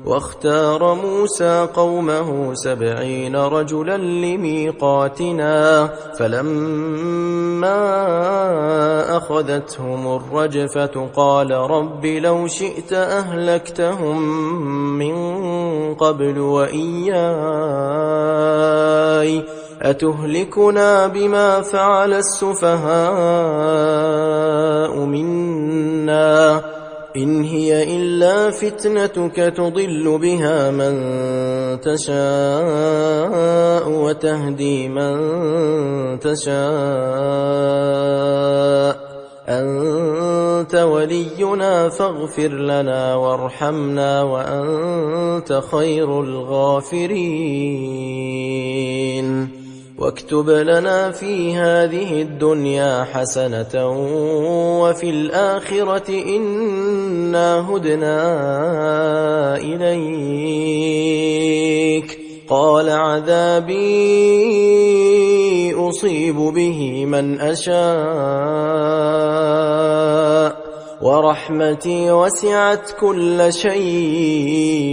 واختار موسى قومه 70 رجلا لميقاتنا، فلما أخذتهم الرجفة قال رب لو شئت أهلكتهم من قبل وإياي أتهلكنا بما فعل السفهاء منا إن هي إلا فتنتك تضل بها من تشاء وتهدي من تشاء أنت ولينا فاغفر لنا وارحمنا وأنت خير الغافرين. واكتب لنا في هذه الدنيا حسنة وفي الآخرة إنا هدنا إليك. قال عذابي أصيب به من أشاء ورحمتي وسعت كل شيء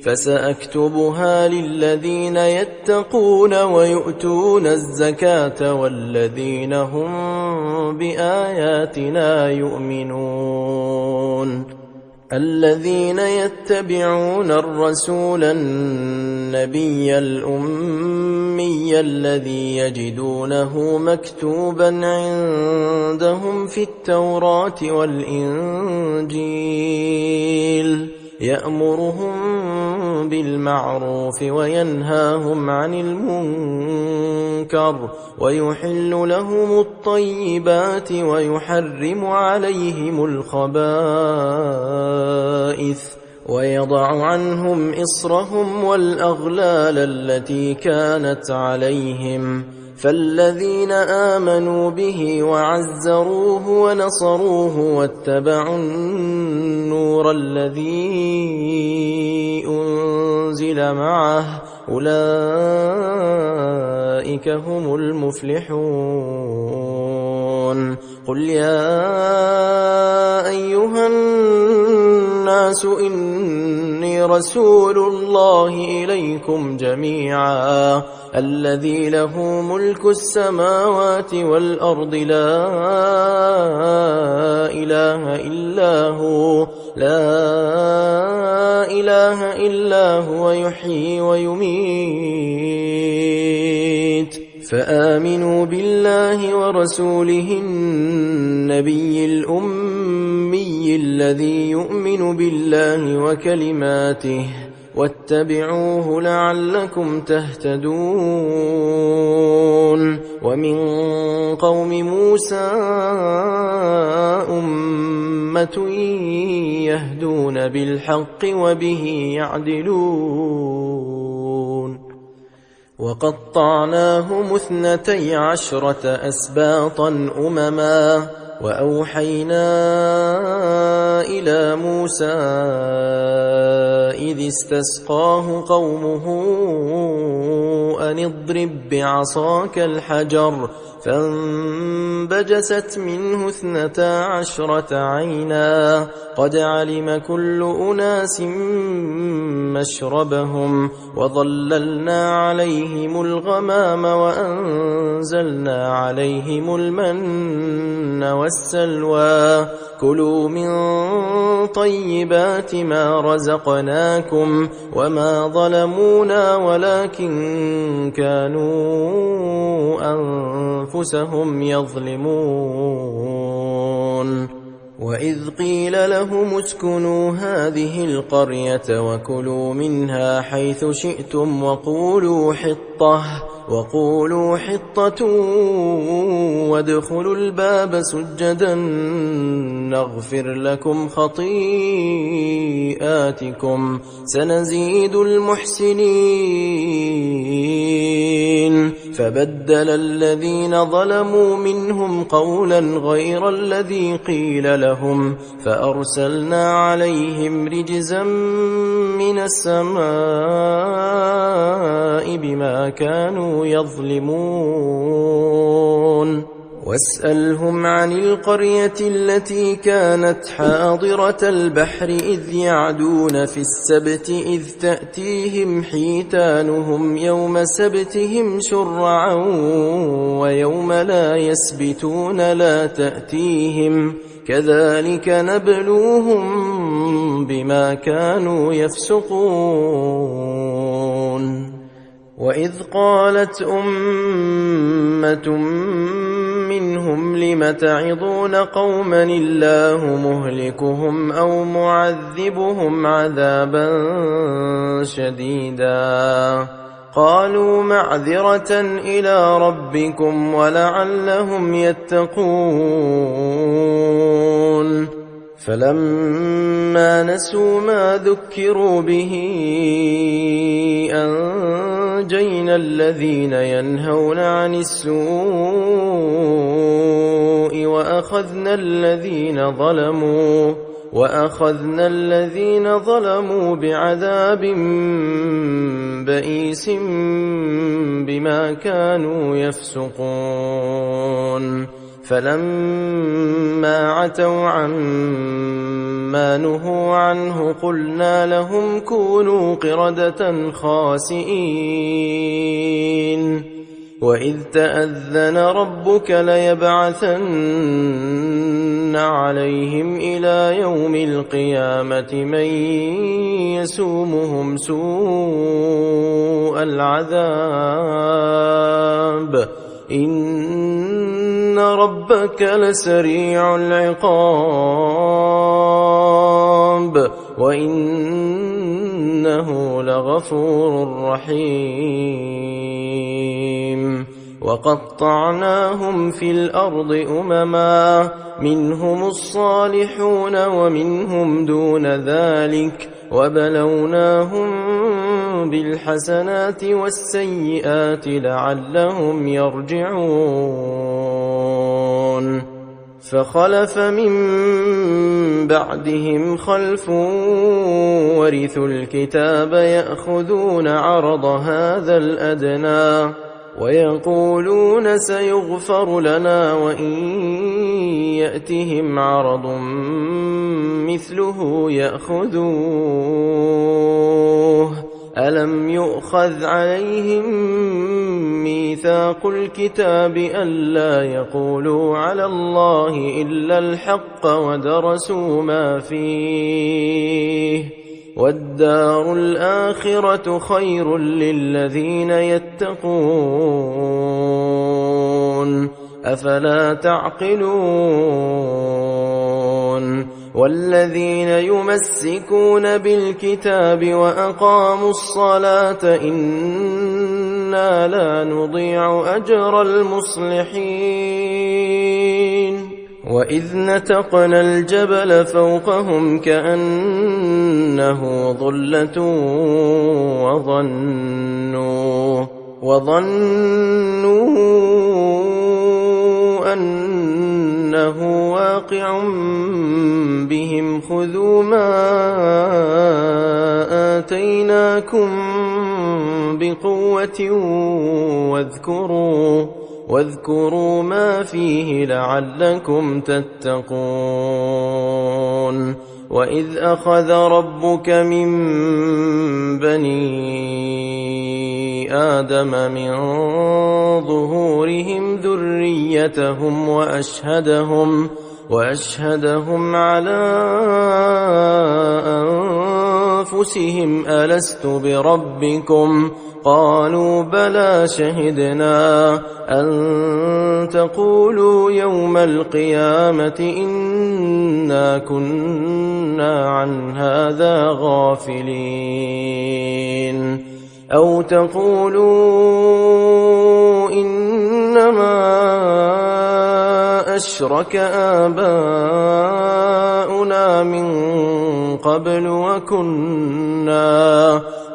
فسأكتبها للذين يتقون ويؤتون الزكاة والذين هم بآياتنا يؤمنون. الذين يتبعون الرسول النبي الأمي الذي يجدونه مكتوبا عندهم في التوراة والإنجيل يأمرهم بالمعروف وينهاهم عن المنكر ويحل لهم الطيبات ويحرم عليهم الخبائث ويضع عنهم إصرهم والأغلال التي كانت عليهم. فالذين آمنوا به وعزروه ونصروه واتبعوا النور الذي أنزل معه أولئك هم المفلحون. قل يا أيها الناس إني رسول الله إليكم جميعا الذي له ملك السماوات والأرض لا إله إلا هو يحيي ويميت. فآمنوا بالله ورسوله النبي الأمي الذي يؤمن بالله وكلماته واتبعوه لعلكم تهتدون. ومن قوم موسى أمة يهدون بالحق وبه يعدلون. وقطعناهم 12 أسباطا أمما وأوحينا إلى موسى إذ استسقاه قومه أن اضرب بعصاك الحجر فانبجست منه 12 عينا قد علم كل أناس مشربهم وظللنا عليهم الغمام وأنزلنا عليهم المن والسلوى كلوا من طيبات ما رزقناكم وما ظلمونا ولكن كانوا أنفسهم يظلمون. وإذ قيل لهم اسكنوا هذه القرية وكلوا منها حيث شئتم وقولوا حطة وادخلوا الباب سجدا نغفر لكم خطيئاتكم سنزيد المحسنين. فبدل الذين ظلموا منهم قولا غير الذي قيل لهم فأرسلنا عليهم رجزا من السماء بما كانوا يظلمون. واسألهم عن القرية التي كانت حاضرة البحر إذ يعدون في السبت إذ تأتيهم حيتانهم يوم سبتهم شرعا ويوم لا يسبتون لا تأتيهم كذلك نبلوهم بما كانوا يفسقون. وإذ قالت أمة منهم لم تعظون قوما الله مهلكهم أو معذبهم عذابا شديدا قالوا معذرة إلى ربكم ولعلهم يتقون. فلما نسوا ما ذكروا به أنجينا الذين ينهون عن السوء وأخذنا الذين ظلموا بعذاب بئيس بما كانوا يفسقون. فلما عتوا عما نهوا عنه قلنا لهم كونوا قردة خاسئين. وإذ تأذن ربك ليبعثن عليهم إلى يوم القيامة من يسومهم سوء العذاب إن ربك لسريع العقاب وإنه لغفور رحيم. وقطعناهم في الأرض أمما منهم الصالحون ومنهم دون ذلك وبلوناهم بالحسنات والسيئات لعلهم يرجعون. فخلف من بعدهم خلف ورثوا الكتاب يأخذون عرض هذا الأدنى ويقولون سيغفر لنا وإن يأتهم عرض مثله يأخذوه. ألم يؤخذ عليهم ميثاق الكتاب ألا يقولوا على الله إلا الحق ودرسوا ما فيه والدار الآخرة خير للذين يتقون أفلا تعقلون. والذين يمسكون بالكتاب وأقاموا الصلاة إنا لا نضيع أجر المصلحين. وإذ نتقنا الجبل فوقهم كأنه ظلة وظنوا أنه واقع بهم خذوا ما آتيناكم بقوة واذكروا ما فيه لعلكم تتقون. وإذ أخذ ربك من بني آدم من ظهورهم ذريتهم وأشهدهم على أنفسهم ألست بربكم قالوا بلى شهدنا أن تقولوا يوم القيامة إنا كنا عن هذا غافلين أو تقولوا أشرك آباؤنا من قبل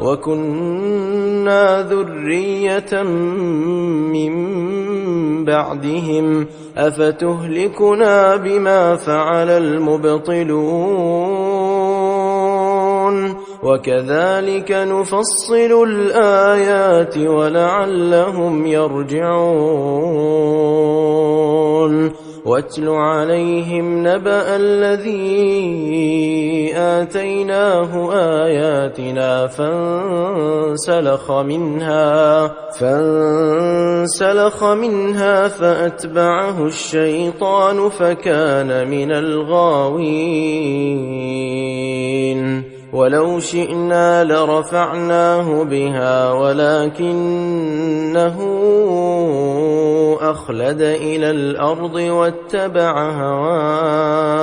وكنا ذرية من بعدهم أفتهلكنا بما فعل المبطلون وكذلك نفصل الآيات ولعلهم يرجعون واتل عليهم نبأ الذي آتيناه آياتنا فانسلخ منها فأتبعه الشيطان فكان من الغاوين ولو شئنا لرفعناه بها ولكنه أخلد إلى الأرض واتبع هواه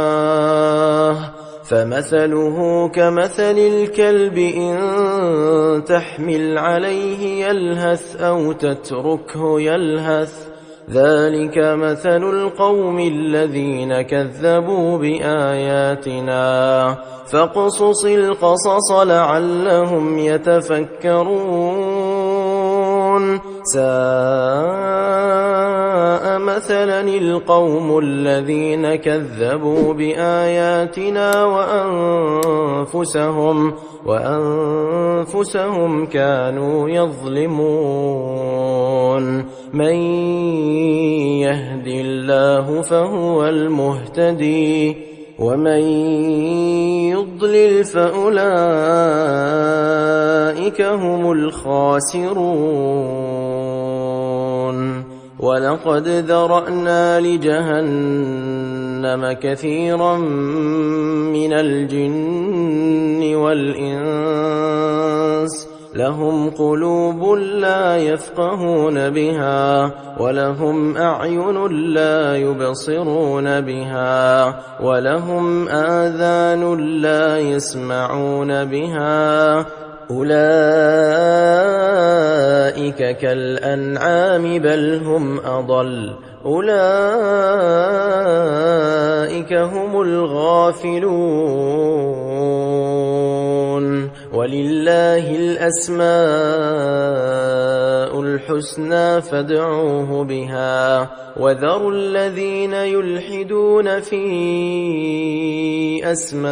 فمثله كمثل الكلب إن تحمل عليه يلهث أو تتركه يلهث ذلك مثل القوم الذين كذبوا بآياتنا فاقصص القصص لعلهم يتفكرون ساء مثلا القوم الذين كذبوا بآياتنا وأنفسهم كانوا يظلمون من يهد الله فهو المهتدي ومن يضلل فأولئك هم الخاسرون ولقد ذرأنا لجهنم كثيرا من الجن والإنس لهم قلوب لا يفقهون بها ولهم أعين لا يبصرون بها ولهم آذان لا يسمعون بها أولئك كالأنعام بل هم أضل أولئك هم الغافلون ولله الأسماء الحسنى فادعوه بها وذروا الذين يلحدون في أسمائه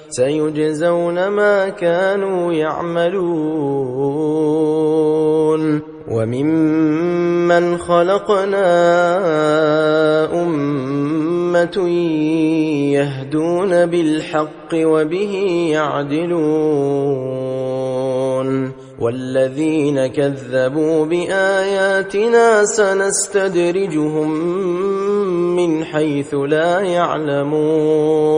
سيجزون ما كانوا يعملون وممن خلقنا أمة يهدون بالحق وبه يعدلون والذين كذبوا بآياتنا سنستدرجهم من حيث لا يعلمون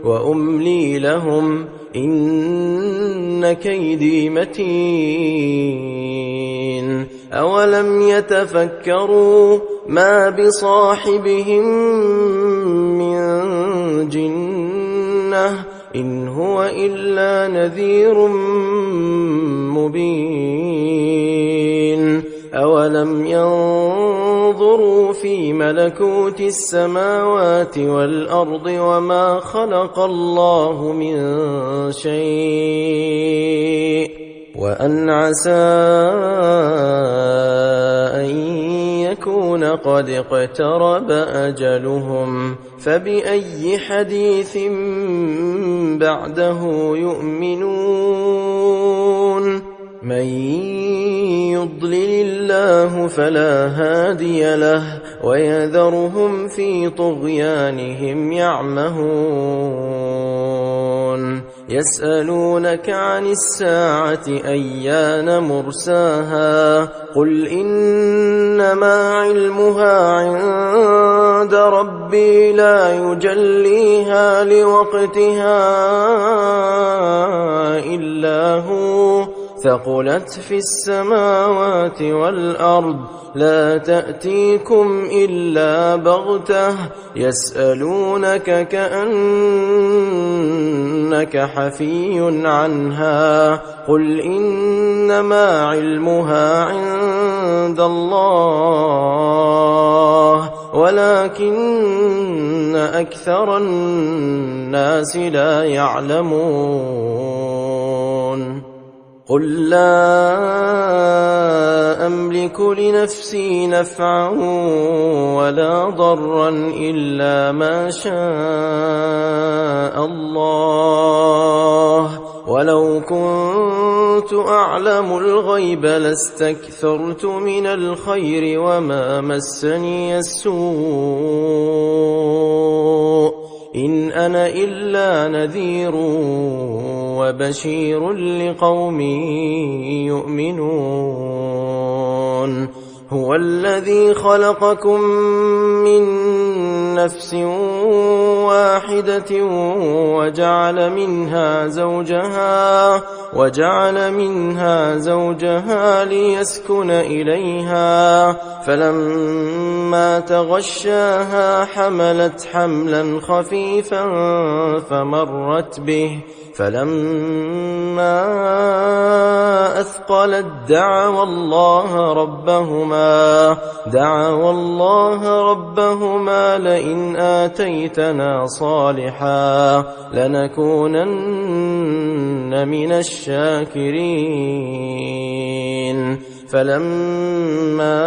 وأملي لهم إن كيدي متين أولم يتفكروا ما بصاحبهم من جنة إن هو إلا نذير مبين أولم ينظروا في ملكوت السماوات والأرض وما خلق الله من شيء وأن عسى أن يكون قد اقترب أجلهم فبأي حديث بعده يؤمنون من يضلل الله فلا هادي له ويذرهم في طغيانهم يعمهون يسألونك عن الساعة أيان مرساها قل إنما علمها عند ربي لا يجليها لوقتها إلا هو ثقلت في السماوات والأرض لا تأتيكم إلا بغتة يسألونك كأنك إنك حفي عنها قل إنما علمها عند الله ولكن أكثر الناس لا يعلمون قل لا أملك لنفسي نفعا ولا ضرا إلا ما شاء الله ولو كنت أعلم الغيب لاستكثرت من الخير وما مسني السوء إن أنا إلا نذير وبشير لقوم يؤمنون هو الذي خلقكم من نفس واحدة وجعل منها زوجها ليسكن إليها فلما تغشاها حملت حملا خفيفا فمرت به فلما أثقلت دعوا الله ربهما لئن آتيتنا صالحا لنكونن من الشاكرين فلما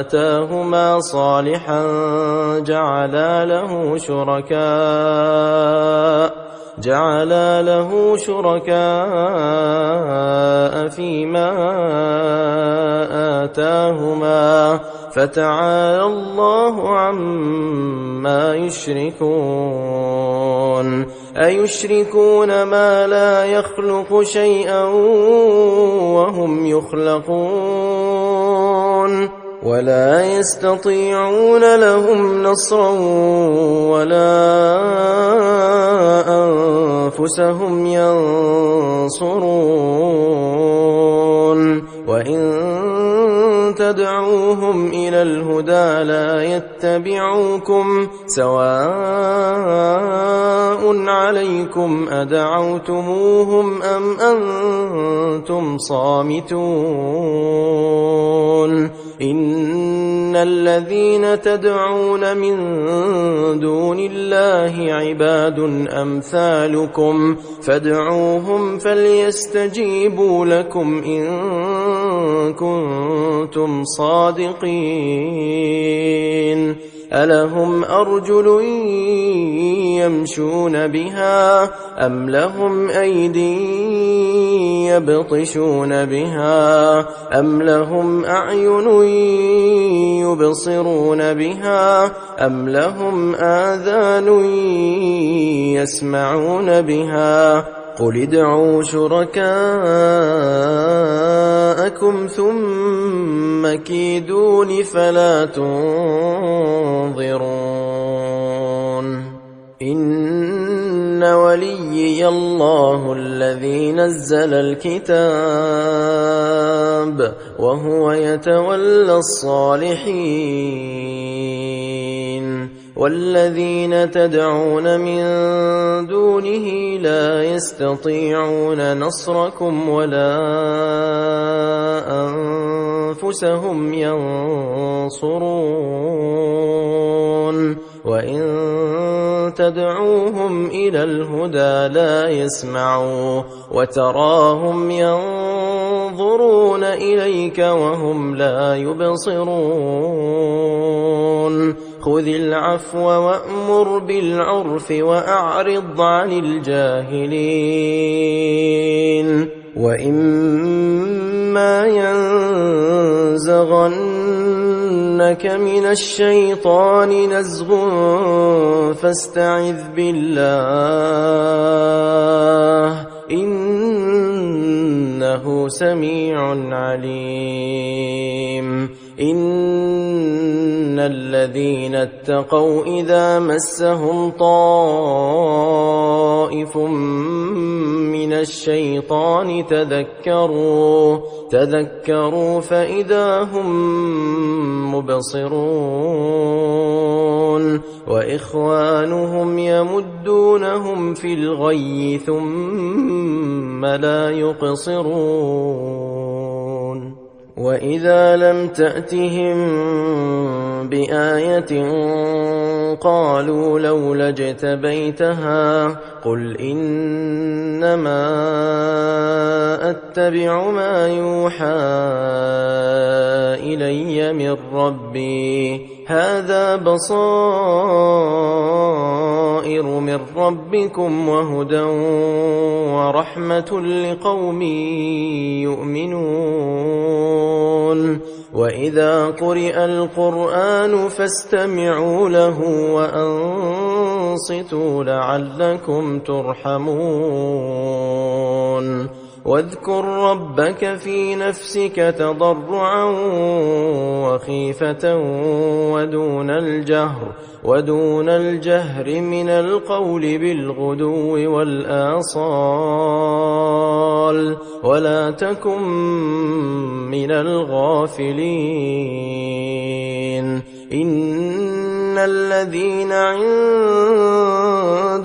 آتاهما صالحا جعلا له شركاء فيما آتاهما فتعالى الله عما يشركون أيشركون ما لا يخلق شيئا وهم يخلقون ولا يستطيعون لهم نصرا ولا أنفسهم ينصرون وإن تدعوهم إلى الهدى لا يتبعوكم سواء عليكم أدعوتموهم أم أنتم صامتون إن الذين تدعون من دون الله عباد أمثالكم فادعوهم فليستجيبوا لكم إن كنتم صادقين ألهم أرجل يمشون بها أم لهم أيدي يبطشون بها أم لهم أعين يبصرون بها أم لهم آذان يسمعون بها قل ادعوا شركاءكم ثم كيدون فلا تنظرون إن وليي الله الذي نزل الكتاب وهو يتولى الصالحين والذين تدعون من دونه لا يستطيعون نصركم ولا أنفسهم ينصرون وإن تدعوهم إلى الهدى لا يسمعوا وتراهم ينظرون إليك وهم لا يبصرون خذ العفو وأمر بالعرف وأعرض عن الجاهلين وإما ينزغنك من الشيطان نزغ فاستعذ بالله إنه سميع عليم إن الذين اتقوا إذا مسهم طائف من الشيطان تذكروا فإذا هم مبصرون وإخوانهم يمدونهم في الغي ثم لا يقصرون وإذا لم تأتهم بآية قالوا لولا اجتبيتها قل إنما أتبع ما يوحى إلي من ربي هذا بصائر من ربكم وهدى ورحمة لقوم يؤمنون وإذا قرئ القرآن فاستمعوا له وأنصتوا لعلكم ترحمون واذكر ربك في نفسك تضرعا وخيفة ودون الجهر من القول بالغدو والآصال ولا تكن من الغافلين إن الذين عند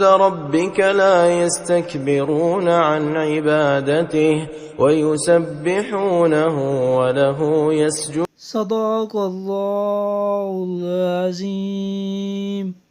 ربك لا يستكبرون عن عبادته ويسبحونه وله يسجدون صدق الله العظيم.